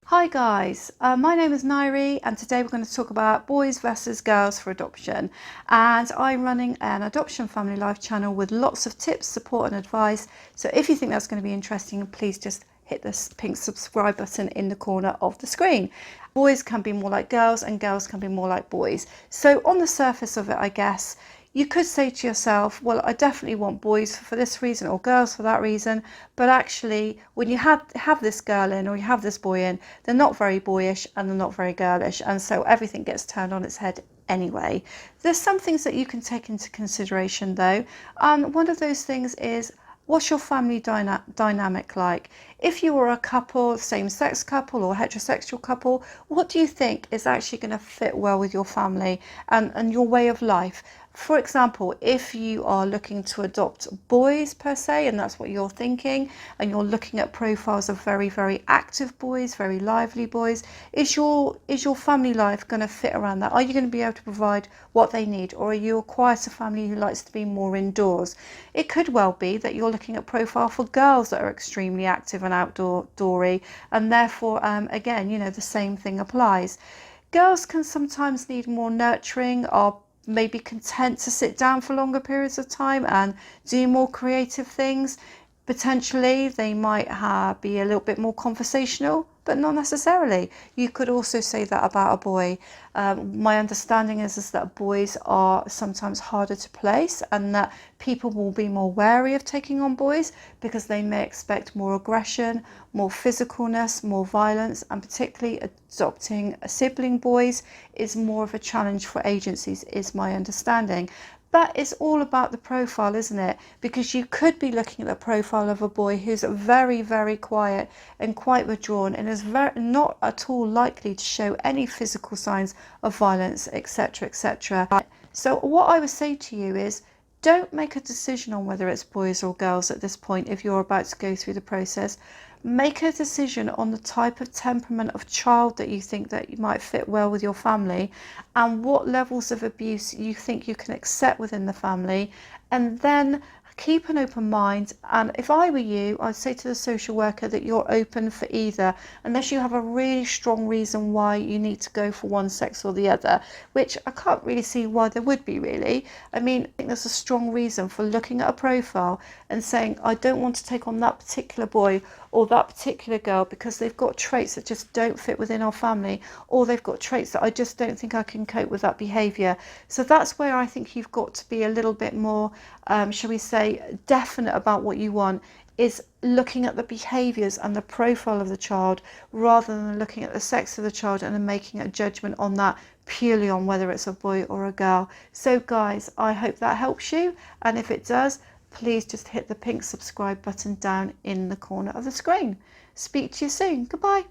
Hi guys, my name is Nairi and today we're going to talk about boys versus girls for adoption, and I'm running an adoption family life channel with lots of tips, support and advice. So if you think that's going to be interesting, please just hit this pink subscribe button in the corner of the screen. Boys can be more like girls and girls can be more like boys. So on the surface of it, I guess you could say to yourself, well, I definitely want boys for this reason or girls for that reason, but actually when you have this girl in or you have this boy in, they're not very boyish and they're not very girlish, and so everything gets turned on its head anyway. There's some things that you can take into consideration though, and one of those things is, what's your family dynamic like? If you were a couple, same-sex couple or heterosexual couple, what do you think is actually going to fit well with your family and your way of life? For example, if you are looking to adopt boys per se, and that's what you're thinking, and you're looking at profiles of very, very active boys, very lively boys, is your family life going to fit around that? Are you going to be able to provide what they need, or are you a quieter family who likes to be more indoors? It could well be that you're looking at profile for girls that are extremely active and outdoorsy, and therefore, again, you know, the same thing applies. Girls can sometimes need more nurturing, are maybe content to sit down for longer periods of time and do more creative things. Potentially they might be a little bit more conversational, but not necessarily. You could also say that about a boy. My understanding is that boys are sometimes harder to place, and that people will be more wary of taking on boys because they may expect more aggression, more physicalness, more violence, and particularly adopting sibling boys is more of a challenge for agencies, is my understanding. But it's all about the profile, isn't it? Because you could be looking at the profile of a boy who's very, very quiet and quite withdrawn and is not at all likely to show any physical signs of violence, etc., etc. So what I would say to you is, don't make a decision on whether it's boys or girls at this point if you're about to go through the process. Make a decision on the type of temperament of child that you think that you might fit well with your family, and what levels of abuse you think you can accept within the family, and then keep an open mind. And if I were you, I'd say to the social worker that you're open for either, unless you have a really strong reason why you need to go for one sex or the other, which I can't really see why there would be, really. I mean, I think there's a strong reason for looking at a profile and saying, I don't want to take on that particular boy or that particular girl because they've got traits that just don't fit within our family, or they've got traits that I just don't think I can cope with that behaviour. So that's where I think you've got to be a little bit more, shall we say, definite about what you want, is looking at the behaviours and the profile of the child rather than looking at the sex of the child and then making a judgment on that purely on whether it's a boy or a girl. So guys, I hope that helps you, and if it does, please just hit the pink subscribe button down in the corner of the screen. Speak to you soon. Goodbye.